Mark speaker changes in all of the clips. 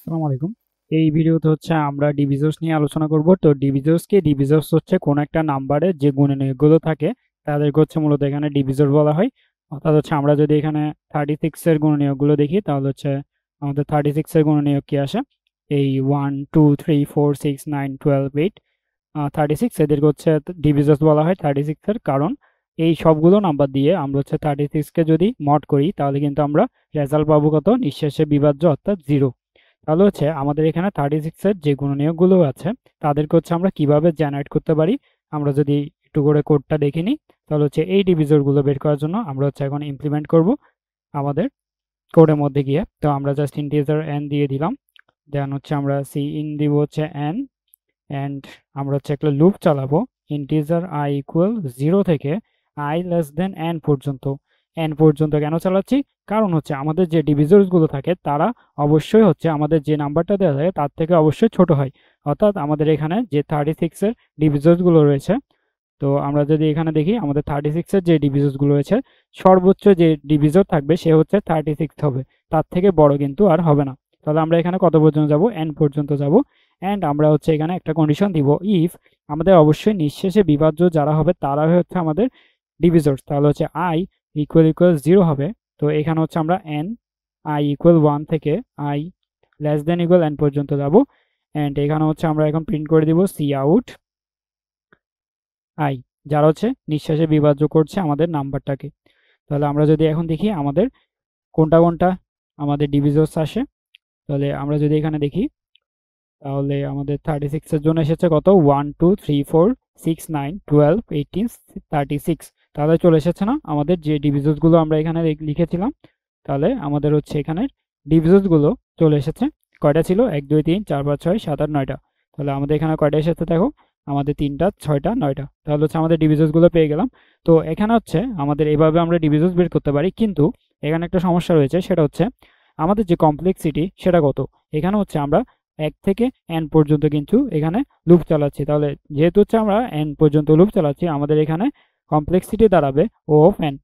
Speaker 1: আসসালামু আলাইকুম। এই ভিডিওতে হচ্ছে আমরা ডিভিজর্স নিয়ে আলোচনা করব। তো ডিভিজর্স হচ্ছে কোন একটা নাম্বারের যে গুণনীয়কগুলো থাকে তাদেরকে হচ্ছে মূলত এখানে ডিভিজর বলা হয়। অর্থাৎ হচ্ছে আমরা যদি এখানে 36 এর গুণনীয়কগুলো দেখি তাহলে হচ্ছে আমাদের 36 এর গুণনীয়ক কি আসে, এই 1 2 3 4 6 9 12 8 36 এদেরকে হচ্ছে ডিভিজর্স বলা হয় 36 এর, কারণ এই সবগুলো নাম্বার দিয়ে আমরা হচ্ছে 36 কে যদি মড করি তাহলে কিন্তু আমরা রেজাল্ট পাবো কত, নিঃশেষে বিভাজ্য অর্থাৎ 0। তাহলে হচ্ছে আমাদের এখানে 36 এর যে গুণনীয়কগুলো আছে তাদেরকে হচ্ছে আমরা কিভাবে জেনারেট করতে পারি, আমরা যদি একটু করে কোডটা দেখে নিই তাহলে হচ্ছে এই ডিভিজর গুলো বের করার জন্য আমরা হচ্ছে এখন ইমপ্লিমেন্ট করব আমাদের কোডের মধ্যে গিয়ে। তো আমরা জাস্ট ইন্টিজার n দিয়ে দিলাম, দেন হচ্ছে আমরা সি ইন দিব হচ্ছে n, অ্যান্ড আমরা হচ্ছে একটা লুপ চালাবো ইন্টিজার i ইকুয়াল 0 থেকে i লেস দেন n পর্যন্ত। n পর্যন্ত কেন চালাচ্ছি, কারণ হচ্ছে আমাদের যে ডিভিজর্স গুলো থাকে তারা অবশ্যই হচ্ছে আমাদের যে নাম্বারটা দেওয়া থাকে তার থেকে অবশ্যই ছোট হয়। অর্থাৎ আমাদের এখানে যে 36 এর ডিভিজর্স গুলো রয়েছে, তো আমরা যদি এখানে দেখি আমাদের 36 এর যে ডিভিজর্স গুলো রয়েছে সর্বোচ্চ যে ডিভিজর থাকবে সে হচ্ছে 36 হবে, তার থেকে বড় কিন্তু আর হবে না। তাহলে আমরা এখানে কত পর্যন্ত যাব, n পর্যন্ত যাব। অ্যান্ড আমরা হচ্ছে এখানে একটা কন্ডিশন দিব, ইফ আমাদের অবশ্যই নিঃশেষে বিভাজ্য যারা হবে তারা হচ্ছে আমাদের ডিভিজর্স, তাহলে হচ্ছে i ইকুয়াল 0 হবে। তো এখানে হচ্ছে আমরা n i ইকুয়াল 1 থেকে i less than equal n পর্যন্ত যাব। অ্যান্ড এখানে হচ্ছে আমরা এখন প্রিন্ট করে দিব সি আউট i, যারা হচ্ছে নিঃশেষে বিভাজ্য করছে আমাদের নাম্বারটাকে। তাহলে আমরা যদি এখন দেখি আমাদের কোনটা কোনটা আমাদের ডিভিজর্স আসে, তাহলে আমরা যদি এখানে দেখি তাহলে আমাদের 36 এর জন্য এসেছে কত, 1 2 3 4 6 9 12 18 36। তাহলে চলে এসেছে না আমাদের যে ডিভিজর্স গুলো আমরা এখানে লিখেছিলাম, তাহলে আমাদের হচ্ছে এখানে ডিভিজর্স গুলো চলে এসেছে। কয়টা ছিল, 1 2 3 4 5 6 7 8 9টা। তাহলে আমাদের এখানে কয়টা এসেছে দেখো, আমাদের 3টা 6টা 9টা। তাহলে হচ্ছে আমাদের ডিভিজর্স গুলো পেয়ে গেলাম। তো এখানে হচ্ছে আমাদের এভাবে আমরা ডিভিজর্স বের করতে পারি, কিন্তু এখানে একটা সমস্যা রয়েছে, সেটা হচ্ছে আমাদের যে কমপ্লেক্সিটি সেটা কত। এখানে হচ্ছে আমরা 1 থেকে n পর্যন্ত কিন্তু এখানে লুপ চালাচ্ছি। তাহলে যেহেতু হচ্ছে আমরা n পর্যন্ত লুপ চালাচ্ছি, আমাদের এখানে কমপ্লেক্সিটি দাঁড়াবে ও অফ n।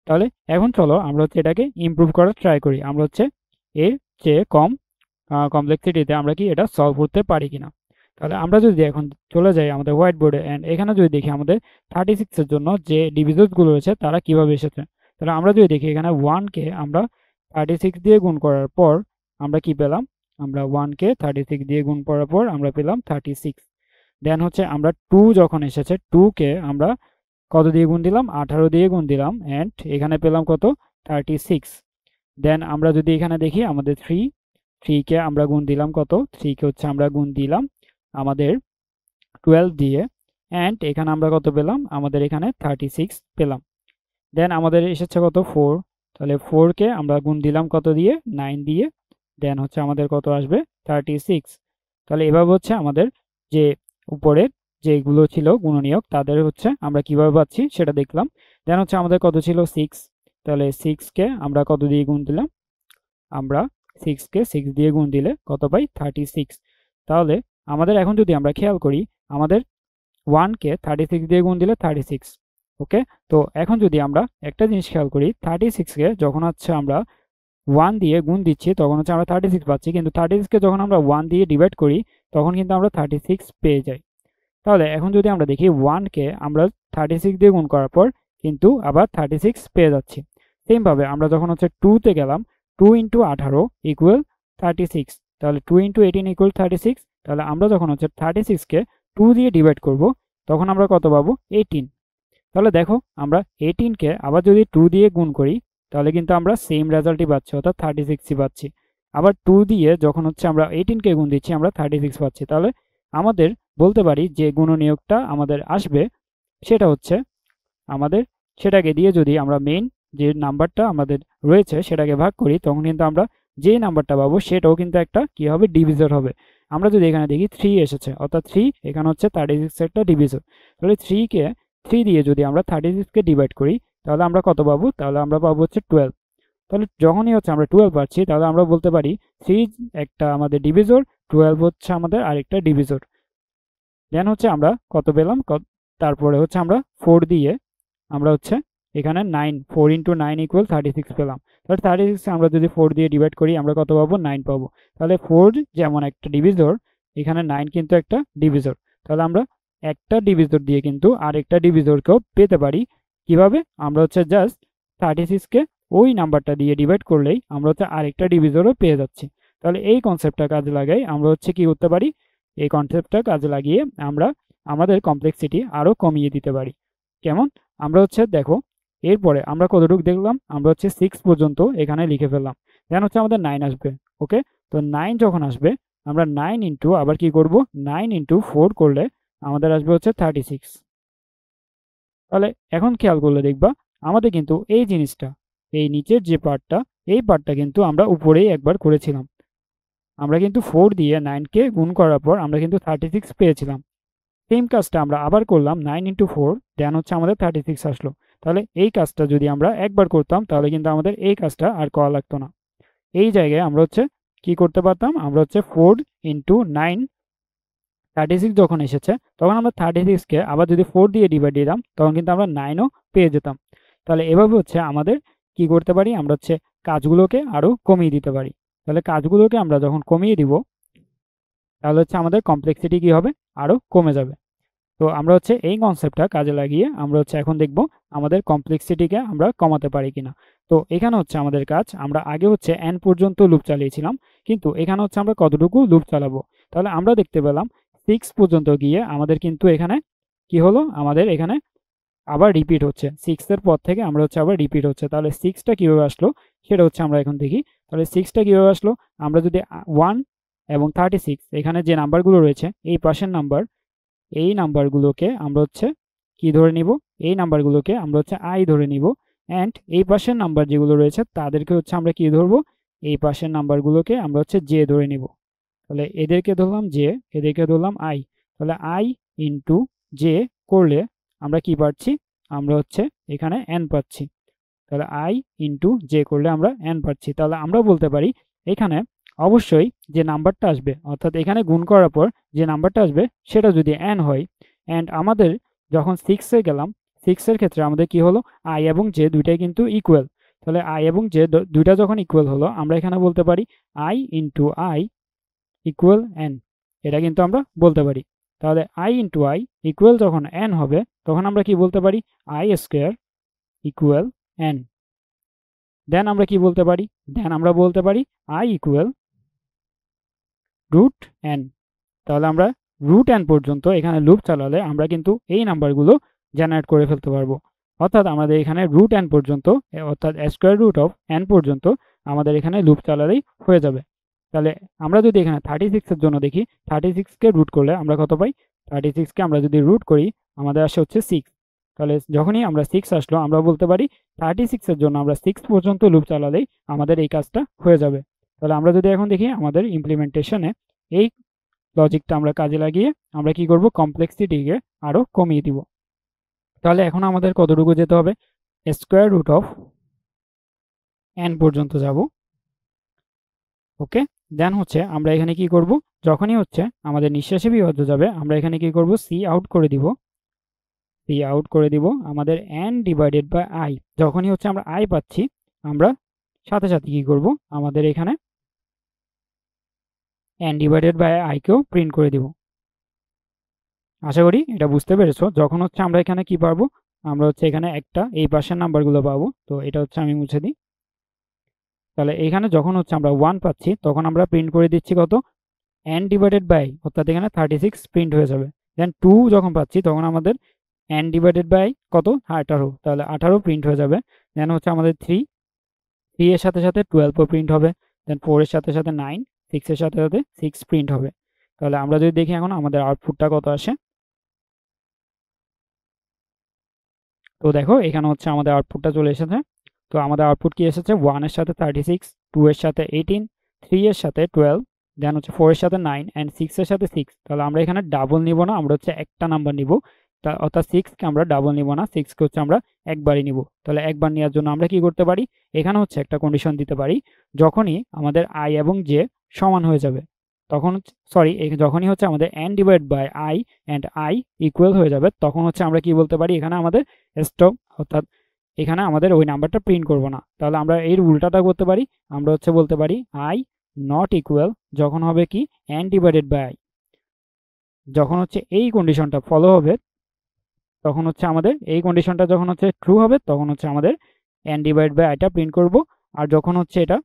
Speaker 1: তাহলে এখন চলো আমরা হচ্ছে এটাকে ইমপ্রুভ করার ট্রাই করি, আমরা হচ্ছে এর চেয়ে কম কমপ্লেক্সিটিতে আমরা কি এটা সলভ করতে পারি কিনা। তাহলে আমরা যদি এখন চলে যাই আমাদের হোয়াইট বোর্ডে, অ্যান্ড এখানে যদি দেখি আমাদের 36 এর জন্য যে ডিভিজনস গুলো রয়েছে তারা কিভাবে এসেছে। তাহলে আমরা যদি দেখি এখানে 1 কে আমরা 36 দিয়ে গুণ করার পর আমরা কি পেলাম, আমরা 1 কে 36 দিয়ে গুণ করার পর আমরা পেলাম 36। দেন হচ্ছে আমরা 2 যখন এসেছে 2 কে আমরা কত দিয়ে গুণ দিলাম, 18 দিয়ে গুণ দিলাম, অ্যান্ড এখানে পেলাম কত, 36। দেন আমরা যদি এখানে দেখি আমাদের 3 কে আমরা গুণ দিলাম কত, 3 কে হচ্ছে আমরা গুণ দিলাম আমাদের 12 দিয়ে, অ্যান্ড এখানে আমরা কত পেলাম, আমাদের এখানে 36 পেলাম। দেন আমাদের এসেছে কত, 4। তাহলে 4 কে আমরা গুণ দিলাম কত দিয়ে, 9 দিয়ে, দেন হচ্ছে আমাদের কত আসবে, 36। তাহলে এভাবে হচ্ছে আমাদের যে উপরের যেগুলো ছিল গুণনীয়ক তাদের হচ্ছে আমরা কিভাবে পাচ্ছি সেটা দেখলাম। দেন হচ্ছে আমাদের কত ছিল, 6। তাহলে 6 কে আমরা কত দিয়ে গুণ দিলাম, আমরা 6 কে 6 দিয়ে গুণ দিলে কত পাই, 36। তাহলে আমাদের এখন যদি আমরা খেয়াল করি আমাদের 1 কে 36 দিয়ে গুণ দিলে 36। ওকে, তো এখন যদি আমরা একটা জিনিস খেয়াল করি, 36 কে যখন হচ্ছে আমরা 1 দিয়ে গুণ দিচ্ছি তখন হচ্ছে আমরা 36 পাচ্ছি, কিন্তু 36 কে যখন আমরা 1 দিয়ে ডিভাইড করি তখন কিন্তু আমরা 36 পেয়ে যাই। তাহলে এখন যদি আমরা দেখি 1 কে আমরা 36 দিয়ে গুণ করার পর কিন্তু আবার 36 পেয়ে যাচ্ছি। সেম ভাবে আমরা যখন হচ্ছে 2 তে গেলাম, 2 ইন্টু 18 ইকুয়াল 36। তাহলে 2 ইন্টু 18 ইকুয়াল 36। তাহলে আমরা যখন হচ্ছে 36 কে 2 দিয়ে ডিভাইড করব তখন আমরা কত পাবো, 18। তাহলে দেখো আমরা 18 কে আবার যদি 2 দিয়ে গুণ করি তাহলে কিন্তু আমরা সেম রেজাল্টই পাচ্ছি, অর্থাৎ 36ই পাচ্ছি। আবার 2 দিয়ে যখন হচ্ছে আমরা 18 কে গুণ দিচ্ছি আমরা 36 পাচ্ছি। তাহলে আমাদের বলতে পারি যে গুণনীয়কটা আমাদের আসবে সেটা হচ্ছে আমাদের, সেটাকে দিয়ে যদি আমরা মেইন যে নাম্বারটা আমাদের রয়েছে সেটাকে ভাগ করি তখন কিন্তু আমরা যে নাম্বারটা পাবো সেটাও কিন্তু একটা কি হবে, ডিভিজর হবে। আমরা যদি এখানে দেখি 3 এসেছে, অর্থাৎ 3 এখানে হচ্ছে 36 একটা ডিভিজর। তাহলে 3 কে 3 দিয়ে যদি আমরা 36 কে ডিভাইড করি তাহলে আমরা কত পাবো, তাহলে আমরা পাবো হচ্ছে 12। তাহলে যখনই হচ্ছে আমরা 12 পাচ্ছি তাহলে আমরা বলতে পারি 3 একটা আমাদের ডিভিজর, 12 হচ্ছে আমাদের আরেকটা ডিভিজর। দেন হচ্ছে আমরা কত পেলাম, তারপরে হচ্ছে আমরা 4 দিয়ে আমরা হচ্ছে এখানে 9, 4 ইন্টু 9 ইকুয়াল 36 পেলাম। তাহলে 36 আমরা যদি 4 দিয়ে ডিভাইড করি আমরা কত পাবো? 9 পাবো। তাহলে 4 যেমন একটা ডিভিজর, এখানে 9 কিন্তু একটা ডিভিজর। তাহলে আমরা একটা ডিভিজর দিয়ে কিন্তু আরেকটা ডিভিজরকেও পেতে পারি। কিভাবে? আমরা হচ্ছে জাস্ট 36কে ওই নাম্বারটা দিয়ে ডিভাইড করলেই আমরা হচ্ছে আরেকটা ডিভিজরও পেয়ে যাচ্ছি। তাহলে এই কনসেপ্টটা কাজে লাগাই আমরা হচ্ছে কি করতে পারি? এই কনসেপ্টটা কাজে লাগিয়ে আমরা আমাদের কমপ্লেক্সিটি আরও কমিয়ে দিতে পারি। কেমন? আমরা হচ্ছে দেখো, এরপরে আমরা কতটুকু দেখলাম? আমরা হচ্ছে 6 পর্যন্ত এখানে লিখে ফেললাম। দেন হচ্ছে আমাদের 9 আসবে। ওকে, তো 9 যখন আসবে আমরা 9 ইন্টু আবার কি করব? 9 ইন্টু 4 করলে আমাদের আসবে হচ্ছে 36। তাহলে এখন খেয়াল করলে দেখবা আমাদের কিন্তু এই জিনিসটা, এই নিচের যে পার্টটা, এই পার্টটা কিন্তু আমরা উপরেই একবার করেছিলাম। আমরা কিন্তু 4 দিয়ে 9কে গুণ করার পর আমরা কিন্তু 36 পেয়েছিলাম। সেম কাজটা আমরা আবার করলাম 9 ইন্টু 4, দেন হচ্ছে আমাদের 36 আসলো। তাহলে এই কাজটা যদি আমরা একবার করতাম তাহলে কিন্তু আমাদের এই কাজটা আর করা লাগতো না। এই জায়গায় আমরা হচ্ছে কি করতে পারতাম? আমরা হচ্ছে 4 ইন্টু 9, 36 যখন এসেছে তখন আমরা 36কে আবার যদি 4 দিয়ে ডিভাইড দিতাম তখন কিন্তু আমরা 9ও পেয়ে যেতাম। তাহলে এভাবে হচ্ছে আমাদের কি করতে পারি? আমরা হচ্ছে কাজগুলোকে আরও কমিয়ে দিতে পারি। তাহলে কাজগুলোকে আমরা যখন কমিয়ে দিব তাহলে হচ্ছে আমাদের কমপ্লেক্সিটি কি হবে? আরও কমে যাবে। তো আমরা হচ্ছে এই কনসেপ্টটা কাজে লাগিয়ে আমরা হচ্ছে এখন দেখব আমাদের কমপ্লেক্সিটিকে আমরা কমাতে পারি কিনা। তো এখানে হচ্ছে আমাদের কাজ, আমরা আগে হচ্ছে n পর্যন্ত লুপ চালিয়েছিলাম, কিন্তু এখানে হচ্ছে আমরা কতটুকু লুপ চালাবো। তাহলে আমরা দেখতে পেলাম 6 পর্যন্ত গিয়ে আমাদের কিন্তু এখানে কি হলো? আমাদের এখানে আবার রিপিট হচ্ছে। 6 এর পর থেকে আমরা হচ্ছে আবার রিপিট হচ্ছে। তাহলে 6টা কিভাবে আসলো সেটা হচ্ছে আমরা এখন দেখি। তাহলে 6টা কিভাবে আসলো? আমরা যদি 1 এবং 36 এখানে যে নাম্বারগুলো রয়েছে এই পাশের নাম্বার, এই নাম্বারগুলোকে আমরা হচ্ছে কি ধরে নিব? এই নাম্বারগুলোকে আমরা হচ্ছে আই ধরে নিব। অ্যান্ড এই পাশের নাম্বার যেগুলো রয়েছে তাদেরকে হচ্ছে আমরা কি ধরবো? এই পাশের নাম্বারগুলোকে আমরা হচ্ছে জে ধরে নিব। তাহলে এদেরকে ধরলাম জে, এদেরকে ধরলাম আই। তাহলে আই ইন্টু জে করলে আমরা কি পাচ্ছি? আমরা হচ্ছে এখানে এন পাচ্ছি। তাহলে আই ইন্টু জে করলে আমরা এন পাচ্ছি। তাহলে আমরা বলতে পারি এখানে অবশ্যই যে নাম্বারটা আসবে, অর্থাৎ এখানে গুণ করার পর যে নাম্বারটা আসবে সেটা যদি এন হয়, অ্যান্ড আমাদের যখন 6-এ গেলাম, 6-এর ক্ষেত্রে আমাদের কি হলো? আই এবং জে দুইটাই কিন্তু ইকুয়াল। তাহলে আই এবং জে দুইটা যখন ইকুয়াল হলো আমরা এখানে বলতে পারি i into i equal n. এটা কিন্তু আমরা বলতে পারি। তাহলে আই ইন্টু আই ইকুয়াল যখন এন হবে তখন আমরা কি বলতে পারি? I square equal n. Then আমরা কি বলতে পারি? দেন আমরা বলতে পারি আই ইকুয়াল রুট এন। তাহলে আমরা রুট এন পর্যন্ত এখানে লুপ চালালে আমরা কিন্তু এই নাম্বারগুলো জেনারেট করে ফেলতে পারবো। অর্থাৎ আমাদের এখানে রুট এন পর্যন্ত, অর্থাৎ স্কোয়ার রুট অফ এন পর্যন্ত আমাদের এখানে লুপ চালালেই হয়ে যাবে। তাহলে আমরা যদি এখানে 36-এর জন্য দেখি, 36কে রুট করলে আমরা কত পাই? 36কে আমরা যদি রুট করি আমাদের আসে হচ্ছে 6। তাহলে যখনই আমরা 6 আসলো আমরা বলতে পারি 36-এর জন্য আমরা 6 পর্যন্ত লুপ চালালেই আমাদের এই কাজটা হয়ে যাবে। তাহলে আমরা যদি এখন দেখি আমাদের ইমপ্লিমেন্টেশনে এই লজিকটা আমরা কাজে লাগিয়ে আমরা কি করব? কমপ্লেক্সিটিকে আরও কমিয়ে দিব। তাহলে এখন আমাদের কতটুকু যেতে হবে? স্কোয়ার রুট অফ এন পর্যন্ত যাব। ওকে, দেন হচ্ছে আমরা এখানে কি করব? যখনই হচ্ছে আমাদের নিঃশ্বাসে বিভাজ্য যাবে আমরা এখানে কি করব? সি আউট করে দিব। সি আউট করে দিব আমাদের এন ডিভাইডেড বাই আই। যখনই হচ্ছে আমরা আই পাচ্ছি আমরা সাথে সাথে কি করব? আমাদের এখানে এন ডিভাইডেড বাই আইকেও প্রিন্ট করে দিব। আশা করি এটা বুঝতে পেরেছো। যখন হচ্ছে আমরা এখানে কি পাবো? আমরা হচ্ছে এখানে একটা এই পাশের নাম্বারগুলো পাবো। তো এটা হচ্ছে আমি মুছে দিই। তাহলে এখানে যখন হচ্ছে আমরা 1 পাচ্ছি তখন আমরা প্রিন্ট করে দিচ্ছি কত? n ডিভাইডেড বাই, অর্থাৎ এখানে 36 প্রিন্ট হয়ে যাবে। দেন 2 যখন পাচ্ছি তখন আমাদের n ডিভাইডেড বাই কত? 18। তাহলে 18 প্রিন্ট হয়ে যাবে। দেন হচ্ছে আমাদের 3 এর সাথে সাথে 12ও প্রিন্ট হবে। দেন 4 এর সাথে সাথে 9, 6 এর সাথে সাথে 6 প্রিন্ট হবে। তাহলে আমরা যদি দেখি এখন আমাদের আউটপুটটা কত আসে। তো দেখো এখানে হচ্ছে আমাদের আউটপুটটা চলে এসেছে। তো আমাদের আউটপুট কি এসেছে? 1 এর সাথে 36, 2 এর সাথে 18, 3 এর সাথে 12, দেন হচ্ছে 4 এর সাথে 9 অ্যান্ড 6 এর সাথে 6। তাহলে আমরা এখানে ডাবল নিব না, আমরা হচ্ছে একটা নাম্বার নিব। অর্থাৎ 6কে আমরা ডাবল নিব না, 6কে হচ্ছে আমরা একবারই নিব। তাহলে একবার নেওয়ার জন্য আমরা কি করতে পারি? এখানে হচ্ছে একটা কন্ডিশন দিতে পারি, যখনই আমাদের আই এবং জে সমান হয়ে যাবে তখন সরি যখনই হচ্ছে আমাদের n divide by I and I equal হয়ে যাবে তখন হচ্ছে আমরা কি বলতে পারি? এখানে আমাদের স্টপ, অর্থাৎ এখানে আমাদের ওই নাম্বারটা প্রিন্ট করব না। তাহলে আমরা এর উল্টাটা করতে পারি, আমরা হচ্ছে বলতে পারি আই নট ইকুয়াল যখন হবে কি n ডিভাইডেড বাই আই, যখন হচ্ছে এই কন্ডিশনটা ফলো হবে তখন হচ্ছে আমাদের এই কন্ডিশনটা যখন হচ্ছে ট্রু হবে তখন হচ্ছে আমাদের n ডিভাইড বাই আইটা প্রিন্ট করব, আর যখন হচ্ছে এটা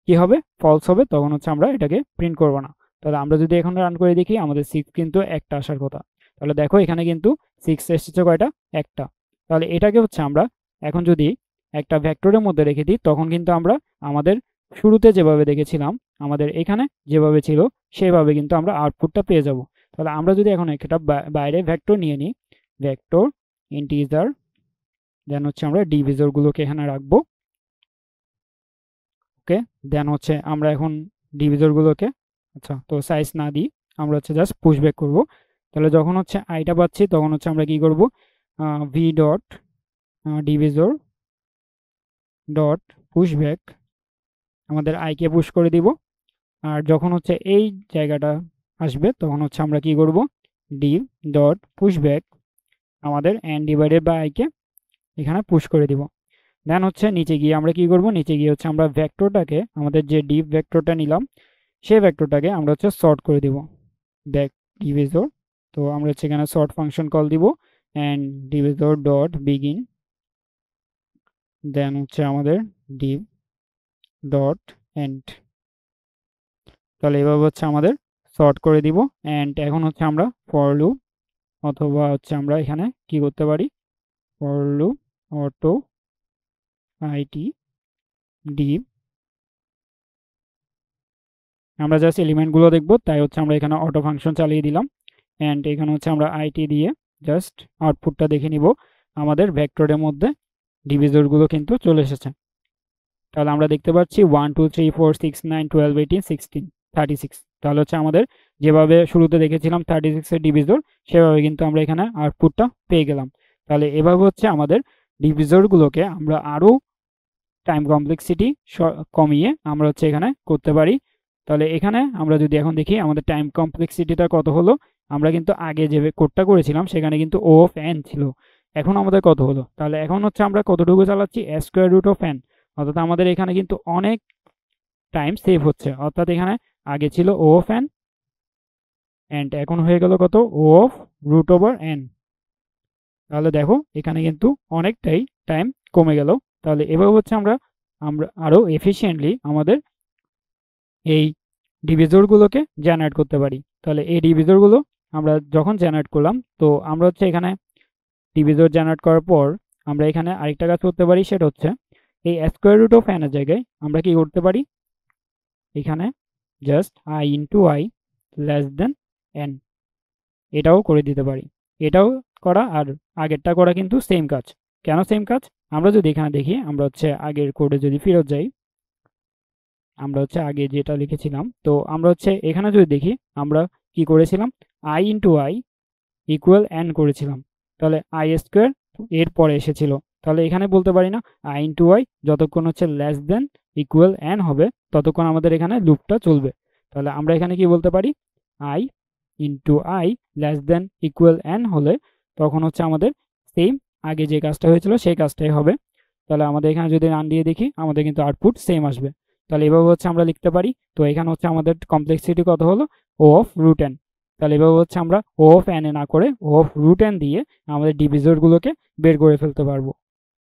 Speaker 1: কি হবে ফলস হবে তখন হচ্ছে আমরা এটাকে প্রিন্ট করব না। তাহলে আমরা যদি এখন রান করে দেখি আমাদের 6 কিন্তু একটা আসার কথা। তাহলে দেখো এখানে কিন্তু 6 এসেছে কয়টা, একটা। তাহলে এটাকে হচ্ছে আমরা এখন যদি একটা ভেক্টরের মধ্যে রেখে দিই তখন কিন্তু আমরা আমাদের শুরুতে যেভাবে দেখেছিলাম আমাদের এখানে যেভাবে ছিল সেভাবে কিন্তু আমরা আউটপুটটা পেয়ে যাব। তাহলে আমরা যদি এখন একটা বাইরে ভেক্টর নিয়ে নিই, ভেক্টর ইন্টিজার, দেন হচ্ছে আমরা ডিভিজরগুলোকে এখানে রাখবো। ওকে, দেন হচ্ছে আমরা এখন ডিভিজরগুলোকে আচ্ছা তো সাইজ না দিই, আমরা হচ্ছে জাস্ট পুশব্যাক করব। তাহলে যখন হচ্ছে আইটা পাচ্ছি তখন হচ্ছে আমরা কি করব, V dot divisor dot pushback আমাদের আইকে পুশ করে দিব। আর যখন হচ্ছে এই জায়গাটা আসবে তখন হচ্ছে আমরা কি করব, ডিভ ডট পুশব্যাক আমাদের এন ডিভাইডেড বাই আইকে এখানে পুশ করে দিব। দেন হচ্ছে নিচে গিয়ে আমরা কি করব, নিচে গিয়ে হচ্ছে আমরা ভেক্টরটাকে আমাদের যে ডিভ ভেক্টরটা নিলাম সেই ভেক্টরটাকে আমরা হচ্ছে সর্ট করে দিব ব্যাক ডিভিজর। তো আমরা হচ্ছে এখানে সর্ট ফাংশন কল দিব অ্যান্ড ডিভিজর ডট বিগিন, দেন হচ্ছে আমাদের ডিভ ডট এন্ড। তাহলে এভাবে হচ্ছে আমাদের সর্ট করে দিব। অ্যান্ড এখন হচ্ছে আমরা ফর লুপ অথবা হচ্ছে আমরা এখানে কি করতে পারি, for loop auto IT Depp, আমরা জাস্ট এলিমেন্টগুলো দেখবো তাই হচ্ছে আমরা এখানে অটো ফাংশন চালিয়ে দিলাম। অ্যান্ড এখানে হচ্ছে আমরা আইটি দিয়ে জাস্ট আউটপুটটা দেখে নিব, আমাদের ভেক্টরের মধ্যে ডিভিজরগুলো কিন্তু চলে এসেছে। তাহলে আমরা দেখতে পাচ্ছি 1 2 3 4 6 9 12 18 16 36। তাহলে হচ্ছে আমাদের যেভাবে শুরুতে দেখেছিলাম 36 এর ডিভিজর সেভাবে কিন্তু আমরা এখানে আউটপুটটা পেয়ে গেলাম। তাহলে এভাবে হচ্ছে আমাদের ডিভিজরগুলোকে আমরা আরও টাইম কমপ্লেক্সিটি কমিয়ে আমরা হচ্ছে এখানে করতে পারি। তাহলে এখানে আমরা যদি এখন দেখি আমাদের টাইম কমপ্লেক্সিটিটা কত হলো, আমরা কিন্তু আগে যে কোডটা করেছিলাম সেখানে কিন্তু ও অফ এন ছিল, এখন আমাদের কত হলো, তাহলে এখন হচ্ছে আমরা কতটুকু চালাচ্ছি স্কোয়ার রুট অফ এন, অর্থাৎ আমাদের এখানে কিন্তু অনেক টাইম সেভ হচ্ছে। অর্থাৎ এখানে আগে ছিল ও অফ এন অ্যান্ড এখন হয়ে গেল কত ও অফ রুট ওভার এন। তাহলে দেখো এখানে কিন্তু অনেকটাই টাইম কমে গেল। তাহলে এভাবে হচ্ছে আমরা আমরা আরও এফিসিয়েন্টলি আমাদের এই ডিভিজরগুলোকে জেনারেট করতে পারি। তাহলে এই ডিভিজরগুলো আমরা যখন জেনারেট করলাম তো আমরা হচ্ছে এখানে ডিভিজর জেনারেট করার পর আমরা এখানে আরেকটা কাজ করতে পারি, সেটা হচ্ছে এই স্কোয়ার রুট অফ এনের জায়গায় আমরা কি করতে পারি, এখানে just I into I less than n এটাও করে দিতে পারি। এটাও করা আর আগেরটা করা কিন্তু সেম কাজ। কেন সেম কাজ, আমরা যদি এখানে দেখি আমরা হচ্ছে আগের কোডে যদি ফেরত যাই, আমরা হচ্ছে আগে যেটা লিখেছিলাম তো আমরা হচ্ছে এখানে যদি দেখি আমরা কি করেছিলাম, I into i equal N করেছিলাম। তাহলে আই স্কোয়ার এর পরে এসেছিল, তাহলে এখানে বলতে পারি না আই ইন্টু আই যতক্ষণ হচ্ছে লেস দেন ইকুয়াল এন হবে ততক্ষণ আমাদের এখানে লুপটা চলবে। তাহলে আমরা এখানে কি বলতে পারি, i into I less than equal N হলে তখন হচ্ছে আমাদের সেম আগে যে কাজটা হয়েছিল সেই কাজটাই হবে। তাহলে আমাদের এখানে যদি রান দিয়ে দেখি আমাদের কিন্তু আউটপুট সেম আসবে। তাহলে এভাবে হচ্ছে আমরা লিখতে পারি। তো এখানে হচ্ছে আমাদের কমপ্লেক্সিটি কত হলো, ও অফ রুট এন। তাহলে এভাবে হচ্ছে আমরা ও অফ এন এ না করে ও অফ রুট এন দিয়ে আমাদের ডিভিজরগুলোকে বের করে ফেলতে পারবো।